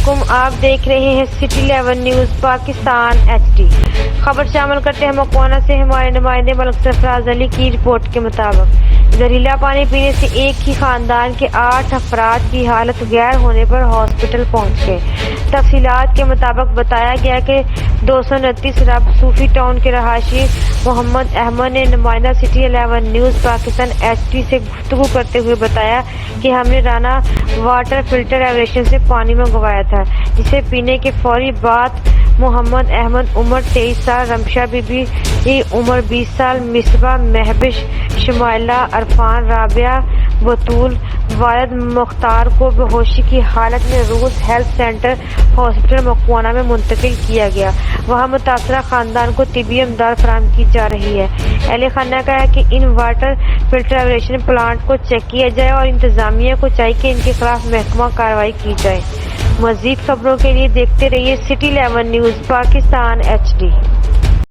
علیکم، آپ دیکھ رہے ہیں سٹی 11 نیوز پاکستان HD۔ خبر شامل کرتے ہیں مکوانا سے ہمارے نمائندے ملک سرفراز علی کی رپورٹ کے مطابق زہریلا پانی پینے سے ایک ہی خاندان کے 8 افراد کی حالت گیر ہونے پر ہاسپٹل پہنچ گئے۔ تفصیلات کے مطابق بتایا گیا کہ 229 رب صوفی ٹاؤن کے رہائشی محمد احمد نے نمائندہ سٹی 11 نیوز پاکستان HD سے گفتگو کرتے ہوئے بتایا کہ ہم نے رانا واٹر فلٹر ایوریشن سے پانی منگوایا تھا، جسے پینے کے فوری بعد محمد احمد عمر 23 سال، رمشا بی بی عمر 20 سال، مصباح، مہبش، شمائلہ، عرفان، رابعہ، بطول، والد مختار کو بے ہوشی کی حالت میں روز ہیلتھ سینٹر ہاسپٹل مکوانا میں منتقل کیا گیا۔ وہاں متاثرہ خاندان کو طبی امداد فراہم کی جا رہی ہے۔ اہل خانہ نے کہا کہ ان واٹر فلٹر ایوریشن پلانٹ کو چیک کیا جائے اور انتظامیہ کو چاہیے کہ ان کے خلاف محکمہ کارروائی کی جائے۔ مزید خبروں کے لیے دیکھتے رہیے سٹی 11 نیوز پاکستان HD۔